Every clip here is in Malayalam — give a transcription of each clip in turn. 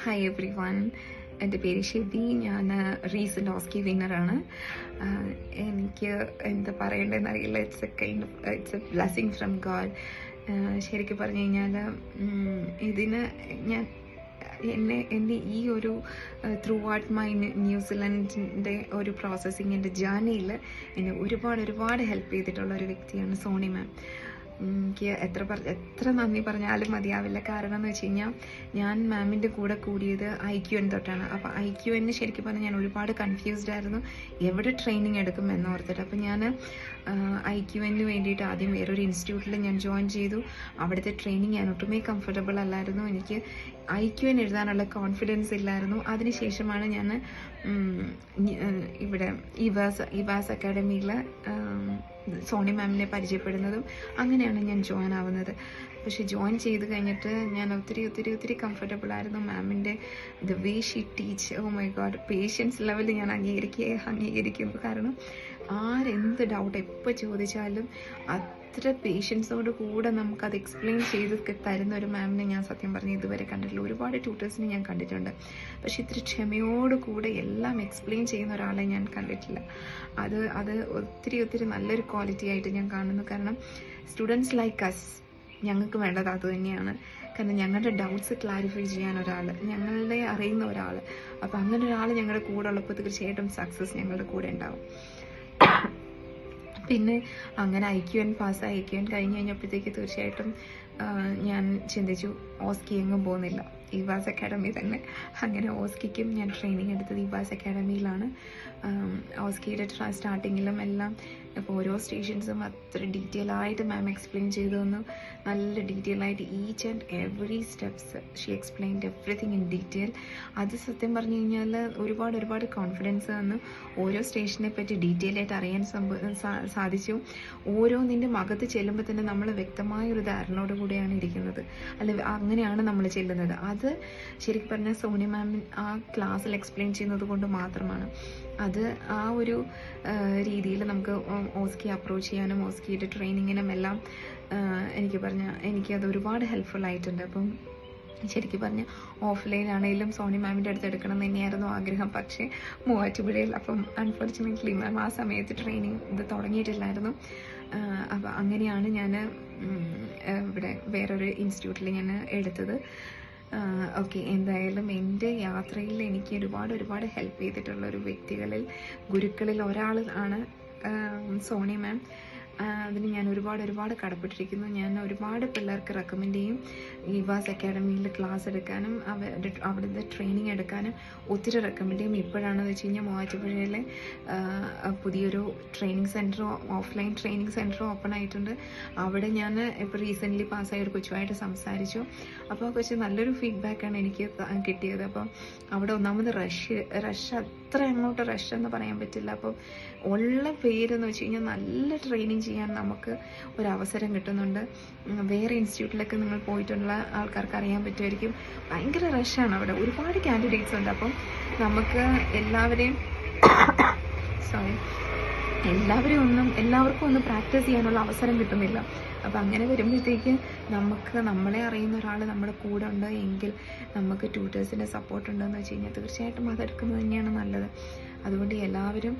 ഹായ് എവ്രി വൺ, എൻ്റെ പേര് ഷെബി. ഞാൻ റീസെൻ്റ് ഓസ്കി വിന്നറാണ്. എനിക്ക് എന്താ പറയേണ്ടതെന്ന് അറിയില്ല. It's A blessing from God. ശരിക്കും പറഞ്ഞു കഴിഞ്ഞാൽ ഇതിന് ഞാൻ എൻ്റെ ഈ ഒരു ത്രൂ ഔട്ട് മൈ ന്യൂസിലൻഡിൻ്റെ ഒരു പ്രോസസ്സിങ്ങിൻ്റെ ജേർണിയിൽ എന്നെ ഒരുപാട് ഹെൽപ്പ് ചെയ്തിട്ടുള്ള ഒരു വ്യക്തിയാണ് സോണി മാം. എനിക്ക് എത്ര നന്ദി പറഞ്ഞാലും മതിയാവില്ല. കാരണം എന്ന് വെച്ച് കഴിഞ്ഞാൽ ഞാൻ മാമിൻ്റെ കൂടെ കൂടിയത് IQN തൊട്ടാണ്. അപ്പോൾ IQN ശരിക്കും പറഞ്ഞാൽ ഞാൻ ഒരുപാട് കൺഫ്യൂസ്ഡ് ആയിരുന്നു, എവിടെ ട്രെയിനിങ് എടുക്കും എന്നോർത്തിട്ട്. അപ്പോൾ ഞാൻ IQN വേണ്ടിയിട്ട് ആദ്യം വേറൊരു ഇൻസ്റ്റിറ്റ്യൂട്ടിൽ ഞാൻ ജോയിൻ ചെയ്തു. അവിടുത്തെ ട്രെയിനിങ് ഞാൻ ഒട്ടുമേ കംഫർട്ടബിൾ അല്ലായിരുന്നു. എനിക്ക് IQN എഴുതാനുള്ള കോൺഫിഡൻസ് ഇല്ലായിരുന്നു. അതിനുശേഷമാണ് ഞാൻ ഇവിടെ ഇവാസ് അക്കാഡമിയിൽ സോണി മാമിനെ പരിചയപ്പെടുന്നതും അങ്ങനെയാണ് ഞാൻ ജോയിൻ ആവുന്നത്. പക്ഷെ ജോയിൻ ചെയ്ത് കഴിഞ്ഞിട്ട് ഞാൻ ഒത്തിരി കംഫർട്ടബിൾ ആയിരുന്നു. മാമിൻ്റെ the way she teach, oh my god, patience level ഞാൻ അംഗീകരിക്കുന്നു. കാരണം ആരെന്ത് ഡൗട്ട് എപ്പോൾ ചോദിച്ചാലും അത്ര പേഷ്യൻസോട് കൂടെ നമുക്കത് എക്സ്പ്ലെയിൻ ചെയ്ത് തരുന്ന ഒരു മാമിനെ ഞാൻ സത്യം പറഞ്ഞ് ഇതുവരെ കണ്ടിട്ടില്ല. ഒരുപാട് ട്യൂട്ടേഴ്സിനെ ഞാൻ കണ്ടിട്ടുണ്ട്, പക്ഷെ ഇത്ര ക്ഷമയോട് കൂടെ എല്ലാം എക്സ്പ്ലെയിൻ ചെയ്യുന്ന ഒരാളെ ഞാൻ കണ്ടിട്ടില്ല. അത് ഒത്തിരി നല്ലൊരു ക്വാളിറ്റി ആയിട്ട് ഞാൻ കാണുന്നു. കാരണം സ്റ്റുഡൻസ് ലൈക്ക് അസ്, ഞങ്ങൾക്ക് വേണ്ടത് അത് തന്നെയാണ്. കാരണം ഞങ്ങളുടെ ഡൗട്ട്സ് ക്ലാരിഫൈ ചെയ്യാൻ ഒരാൾ, ഞങ്ങളെ അറിയുന്ന ഒരാൾ, അപ്പം അങ്ങനെ ഒരാൾ ഞങ്ങളുടെ കൂടെ ഉള്ളപ്പോൾ തീർച്ചയായിട്ടും സക്സസ് ഞങ്ങളുടെ കൂടെ ഉണ്ടാവും. പിന്നെ അങ്ങനെ IQN പാസ്സായി. IQN കഴിഞ്ഞ് കഴിഞ്ഞപ്പോഴത്തേക്ക് തീർച്ചയായിട്ടും ഞാൻ ചിന്തിച്ചു ഓസ്കി എങ്ങും പോകുന്നില്ല, ഇവാസ് അക്കാഡമി തന്നെ. അങ്ങനെ ഓസ്കിക്കും ഞാൻ ട്രെയിനിങ് എടുത്തത് ഇവാസ് അക്കാഡമിയിലാണ്. ഓസ്കിയുടെ സ്റ്റാർട്ടിങ്ങിലും എല്ലാം ഇപ്പോൾ ഓരോ സ്റ്റേഷൻസും അത്ര ഡീറ്റെയിൽ ആയിട്ട് മാം എക്സ്പ്ലെയിൻ ചെയ്തു തന്നു. നല്ല ഡീറ്റെയിൽ ആയിട്ട് each and every steps she explained everything in detail. അത് സത്യം പറഞ്ഞു കഴിഞ്ഞാൽ ഒരുപാട് കോൺഫിഡൻസ് തന്നു. ഓരോ സ്റ്റേഷനെ പറ്റി ഡീറ്റെയിൽ ആയിട്ട് അറിയാൻ സാധിച്ചു. ഓരോന്നിൻ്റെ മകത്ത് ചെല്ലുമ്പോൾ തന്നെ നമ്മൾ വ്യക്തമായ ഒരു ധാരണയോട് കൂടിയാണ് ഇരിക്കുന്നത്, അല്ല അങ്ങനെയാണ് നമ്മൾ ചെല്ലുന്നത്. അത് ശരിക്കും പറഞ്ഞാൽ സോണി മാം ആ ക്ലാസ്സിൽ എക്സ്പ്ലെയിൻ ചെയ്യുന്നത് കൊണ്ട് മാത്രമാണ്. അത് ആ ഒരു രീതിയിൽ നമുക്ക് ഓസ്കി അപ്രോച്ച് ചെയ്യാനും ഓസ്കിയുടെ ട്രെയിനിങ്ങിനും എല്ലാം എനിക്കത് ഒരുപാട് ഹെൽപ്ഫുൾ ആയിട്ടുണ്ട്. അപ്പം ശരിക്കും പറഞ്ഞാൽ ഓഫ്ലൈൻ ആണെങ്കിലും സോണി മാമിൻ്റെ അടുത്ത് എടുക്കണം എന്ന് തന്നെയായിരുന്നു ആഗ്രഹം. പക്ഷേ മൂവാറ്റുപുഴയിൽ, അപ്പം അൺഫോർച്ചുനേറ്റ്ലി മാം ആ സമയത്ത് ട്രെയിനിങ് ഇത് തുടങ്ങിയിട്ടില്ലായിരുന്നു. അപ്പം അങ്ങനെയാണ് ഞാൻ ഇവിടെ വേറൊരു ഇൻസ്റ്റിറ്റ്യൂട്ടിൽ ഞാൻ എടുത്തത്. ഓക്കെ, എന്തായാലും എൻ്റെ യാത്രയിൽ എനിക്ക് ഒരുപാട് ഹെൽപ്പ് ചെയ്തിട്ടുള്ള ഒരു ഗുരുക്കളിൽ ഒരാൾ ആണ് സോണി മാം. അതിന് ഞാൻ ഒരുപാട് കടപ്പെട്ടിരിക്കുന്നു. ഞാൻ ഒരുപാട് പിള്ളേർക്ക് റെക്കമെൻഡ് ചെയ്യും ഇവാസ് അക്കാഡമിയിൽ ക്ലാസ് എടുക്കാനും അവിടുത്തെ ട്രെയിനിങ് എടുക്കാനും ഒത്തിരി റെക്കമെൻഡ് ചെയ്യും. ഇപ്പോഴാണെന്ന് വെച്ച് കഴിഞ്ഞാൽ മൂവാറ്റുപുഴയിലെ പുതിയൊരു training centre, offline training centre open ആയിട്ടുണ്ട്. അവിടെ ഞാൻ ഇപ്പോൾ റീസെൻ്റ്ലി പാസ്സായ ഒരു കൊച്ചുമായിട്ട് സംസാരിച്ചു. അപ്പോൾ ആ കൊച്ചു നല്ലൊരു ഫീഡ്ബാക്കാണ് എനിക്ക് കിട്ടിയത്. അപ്പം അവിടെ ഒന്നാമത് റഷ് അത്ര അങ്ങോട്ട് റഷ് എന്ന് പറയാൻ പറ്റില്ല. അപ്പം ഉള്ള പേരെന്ന് വെച്ച് കഴിഞ്ഞാൽ നല്ല ട്രെയിനിങ് ചെയ്യാൻ നമുക്ക് ഒരവസരം കിട്ടുന്നുണ്ട്. വേറെ ഇൻസ്റ്റിറ്റ്യൂട്ടിലൊക്കെ നിങ്ങൾ പോയിട്ടുള്ള ആൾക്കാർക്ക് അറിയാൻ പറ്റുമായിരിക്കും, ഭയങ്കര റഷാണ് അവിടെ, ഒരുപാട് കാൻഡിഡേറ്റ്സ് ഉണ്ട്. അപ്പം നമുക്ക് എല്ലാവർക്കും ഒന്ന് പ്രാക്ടീസ് ചെയ്യാനുള്ള അവസരം കിട്ടുന്നില്ല. അപ്പം അങ്ങനെ വരുമ്പോഴത്തേക്ക് നമ്മളെ അറിയുന്ന ഒരാൾ നമ്മുടെ കൂടെ ഉണ്ട് എങ്കിൽ, നമുക്ക് ട്യൂട്ടേഴ്സിൻ്റെ സപ്പോർട്ട് ഉണ്ടെന്ന് വെച്ച് കഴിഞ്ഞാൽ തീർച്ചയായിട്ടും അതെടുക്കുന്നത് തന്നെയാണ് നല്ലത്. അതുകൊണ്ട് എല്ലാവരും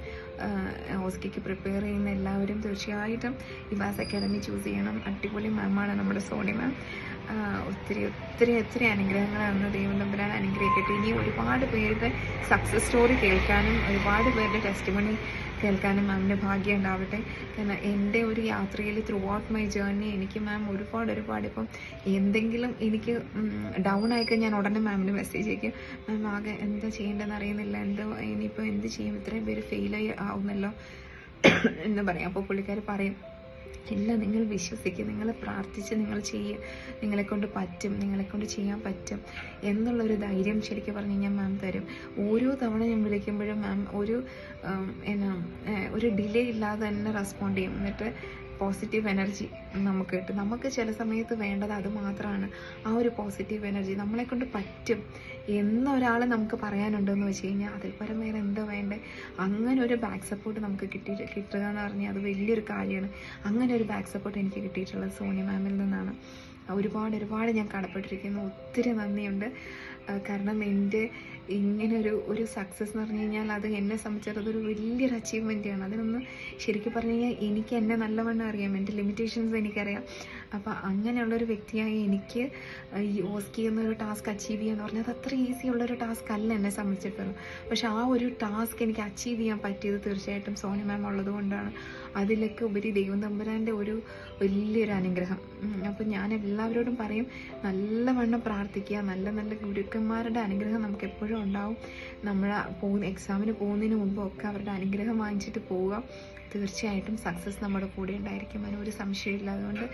ഓസ്കിക്ക് പ്രിപ്പയർ ചെയ്യുന്ന എല്ലാവരും തീർച്ചയായിട്ടും ഇവാസ് അക്കാഡമി ചൂസ് ചെയ്യണം. അടിപൊളി മാമാണ് നമ്മുടെ സോണി മാം. ഒത്തിരി അനുഗ്രഹങ്ങളാണ് ദൈവം തമ്പുരാൻ അനുഗ്രഹിക്കട്ടെ. ഇനി ഒരുപാട് പേരുടെ സക്സസ് സ്റ്റോറി കേൾക്കാനും ഒരുപാട് പേരുടെ ടെസ്റ്റിമണി കേൾക്കാനും മാമിൻ്റെ ഭാഗ്യം ഉണ്ടാവട്ടെ. കാരണം എൻ്റെ ഒരു യാത്രയിൽ ത്രൂ ഔട്ട് മൈ ജേർണി എനിക്ക് മാം ഒരുപാട് ഇപ്പം എന്തെങ്കിലും എനിക്ക് ഡൗൺ ആയിക്കഴിഞ്ഞാൽ ഞാൻ ഉടനെ മാമിന് മെസ്സേജ് അയക്കും, മാം ആകെ എന്താ ചെയ്യേണ്ടതെന്ന് അറിയുന്നില്ല, ഇനിയിപ്പോൾ എന്ത് ചെയ്യും, ഇത്രയും പേര് ഫെയിൽ ആവുന്നല്ലോ എന്ന് പറയും. അപ്പോൾ പുള്ളിക്കാർ പറയും, ഇല്ല, നിങ്ങൾ വിശ്വസിക്കുക, നിങ്ങൾ പ്രാർത്ഥിച്ച് നിങ്ങൾ ചെയ്യുക, നിങ്ങളെക്കൊണ്ട് പറ്റും, നിങ്ങളെക്കൊണ്ട് ചെയ്യാൻ പറ്റും എന്നുള്ളൊരു ധൈര്യം ശരിക്കും പറഞ്ഞു കഴിഞ്ഞാൽ മാം തരും. ഓരോ തവണ ഞാൻ വിളിക്കുമ്പോഴും മാം ഒരു ഡിലേ ഇല്ലാതെ തന്നെ റെസ്പോണ്ട് ചെയ്യും. എന്നിട്ട് പോസിറ്റീവ് എനർജി നമുക്ക് കിട്ടും. നമുക്ക് ചില സമയത്ത് വേണ്ടത് അത് മാത്രമാണ്, ആ ഒരു പോസിറ്റീവ് എനർജി. നമ്മളെക്കൊണ്ട് പറ്റും എന്നൊരാൾ നമുക്ക് പറയാനുണ്ടെന്ന് വെച്ച് കഴിഞ്ഞാൽ അതിൽ പരം വേറെ എന്താ വേണ്ടേ. അങ്ങനെ ഒരു ബാക്ക് സപ്പോർട്ട് നമുക്ക് കിട്ടുക എന്ന് പറഞ്ഞാൽ അത് വലിയൊരു കാര്യമാണ്. അങ്ങനെ ഒരു ബാക്ക് സപ്പോർട്ട് എനിക്ക് കിട്ടിയിട്ടുള്ളത് സോണി മാമിൽ നിന്നാണ്. ഒരുപാട് ഒരുപാട് ഞാൻ കടപ്പെട്ടിരിക്കുന്നു. ഒത്തിരി നന്ദിയുണ്ട്. കാരണം എൻ്റെ ഇങ്ങനൊരു സക്സസ് എന്ന് പറഞ്ഞു കഴിഞ്ഞാൽ അത് എന്നെ സംബന്ധിച്ചിടത്തോളം അതൊരു വലിയൊരു അച്ചീവ്മെൻറ്റാണ്. അതിനൊന്ന് ശരിക്കും പറഞ്ഞു കഴിഞ്ഞാൽ എനിക്ക് എന്നെ നല്ലവണ്ണം അറിയാം, എൻ്റെ ലിമിറ്റേഷൻസ് എനിക്കറിയാം. അപ്പോൾ അങ്ങനെയുള്ളൊരു വ്യക്തിയായി എനിക്ക് ഈ ഓസ്കി എന്നൊരു ടാസ്ക് അച്ചീവ് ചെയ്യുക എന്ന് പറഞ്ഞാൽ അത് അത്ര ഈസി ഉള്ളൊരു ടാസ്ക് അല്ല എന്നെ സംബന്ധിച്ചിടത്തോളം. പക്ഷെ ആ ഒരു ടാസ്ക് എനിക്ക് അച്ചീവ് ചെയ്യാൻ പറ്റിയത് തീർച്ചയായിട്ടും സോനി മാം ഉള്ളത് കൊണ്ടാണ്. അതിലൊക്കെ ഉപരി ദൈവം തമ്പുരാൻ്റെ ഒരു വലിയൊരു അനുഗ്രഹം. അപ്പം ഞാൻ എല്ലാവരോടും പറയും, നല്ലവണ്ണം പ്രാർത്ഥിക്കുക. നല്ല നല്ല ഗുരുക്കന്മാരുടെ അനുഗ്രഹം നമുക്ക് എപ്പോഴും ഉണ്ടാവും. നമ്മൾ എക്സാമിന് പോകുന്നതിന് മുമ്പൊക്കെ അവരുടെ അനുഗ്രഹം വാങ്ങിച്ചിട്ട് പോവുക. തീർച്ചയായിട്ടും സക്സസ് നമ്മുടെ കൂടെ ഉണ്ടായിരിക്കും, അതിനൊരു സംശയമില്ല. അതുകൊണ്ട്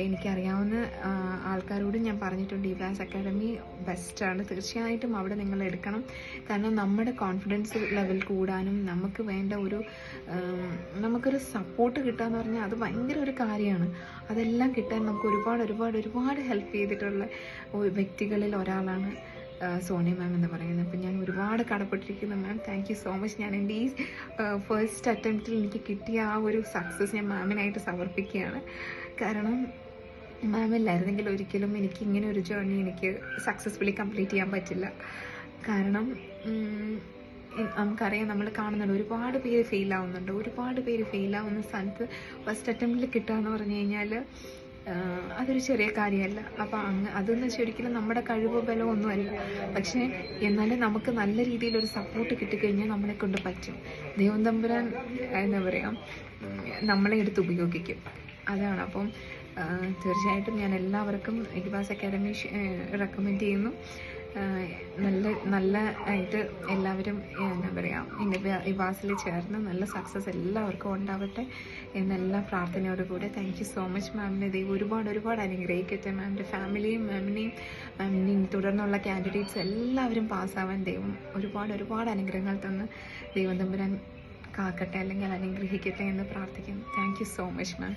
എനിക്കറിയാവുന്ന ആൾക്കാരോടും ഞാൻ പറഞ്ഞിട്ടുണ്ട്, ഇവാസ് അക്കാഡമി ബെസ്റ്റാണ്. തീർച്ചയായിട്ടും അവിടെ നിങ്ങൾ എടുക്കണം. കാരണം നമ്മുടെ കോൺഫിഡൻസ് ലെവൽ കൂടാനും നമുക്ക് വേണ്ട നമുക്കൊരു സപ്പോർട്ട് കിട്ടുക എന്ന് പറഞ്ഞാൽ അത് ഭയങ്കര ഒരു കാര്യമാണ്. അതെല്ലാം കിട്ടാൻ നമുക്ക് ഒരുപാട് ഒരുപാട് ഒരുപാട് ഹെൽപ്പ് ചെയ്തിട്ടുള്ള വ്യക്തികളിൽ ഒരാളാണ് സോനി മാം എന്ന് പറയുന്നത്. അപ്പം ഞാൻ ഒരുപാട് കടപ്പെട്ടിരിക്കുന്നു ma'am. Thank you so much. ഞാൻ എൻ്റെ ഈ ഫസ്റ്റ് അറ്റംപ്റ്റിൽ എനിക്ക് കിട്ടിയ ആ ഒരു സക്സസ് ഞാൻ മാമിനായിട്ട് സമർപ്പിക്കുകയാണ്. കാരണം മാമില്ലായിരുന്നെങ്കിൽ ഒരിക്കലും എനിക്ക് ഇങ്ങനെ ഒരു ജേർണി എനിക്ക് സക്സസ്ഫുള്ളി കംപ്ലീറ്റ് ചെയ്യാൻ പറ്റില്ല. കാരണം നമുക്കറിയാം, നമ്മൾ കാണുന്നുണ്ട് ഒരുപാട് പേര് ഫെയിലാവുന്നുണ്ട്. ഒരുപാട് പേര് ഫെയിലാവുന്ന സ്ഥാനത്ത് ഫസ്റ്റ് അറ്റംപ്റ്റിൽ കിട്ടുക എന്ന് പറഞ്ഞു കഴിഞ്ഞാൽ അതൊരു ചെറിയ കാര്യമല്ല. അപ്പം അതൊന്നും ശരിക്കും നമ്മുടെ കഴിവോ ബലമോ ഒന്നുമല്ല. പക്ഷേ എന്നാലും നമുക്ക് നല്ല രീതിയിലൊരു സപ്പോർട്ട് കിട്ടിക്കഴിഞ്ഞാൽ നമ്മളെ കൊണ്ട് പറ്റും. ദൈവം തമ്പുരാൻ എന്താ പറയുക, നമ്മളെ എടുത്ത് ഉപയോഗിക്കും. അതാണ്. അപ്പം തീർച്ചയായിട്ടും ഞാൻ എല്ലാവർക്കും ഇവാസ് അക്കാഡമി റെക്കമെൻഡ് ചെയ്യുന്നു. നല്ല ആയിട്ട് എല്ലാവരും എന്താ പറയുക, ഇവാസിൽ ചേർന്ന് നല്ല സക്സസ് എല്ലാവർക്കും ഉണ്ടാവട്ടെ എന്നെല്ലാം പ്രാർത്ഥനയോടുകൂടെ. താങ്ക് യു സോ മച്ച് മാമിനെ. ദൈവം ഒരുപാട് ഒരുപാട് അനുഗ്രഹിക്കട്ടെ. മാമിൻ്റെ ഫാമിലിയും മാമിനെയും തുടർന്നുള്ള കാൻഡിഡേറ്റ്സ് എല്ലാവരും പാസ്സാവാൻ ദൈവം ഒരുപാട് ഒരുപാട് അനുഗ്രഹങ്ങൾ തന്ന് ദൈവം തമ്പുരാൻ കാക്കട്ടെ, അല്ലെങ്കിൽ അനുഗ്രഹിക്കട്ടെ എന്ന് പ്രാർത്ഥിക്കുന്നു. Thank you so much ma'am.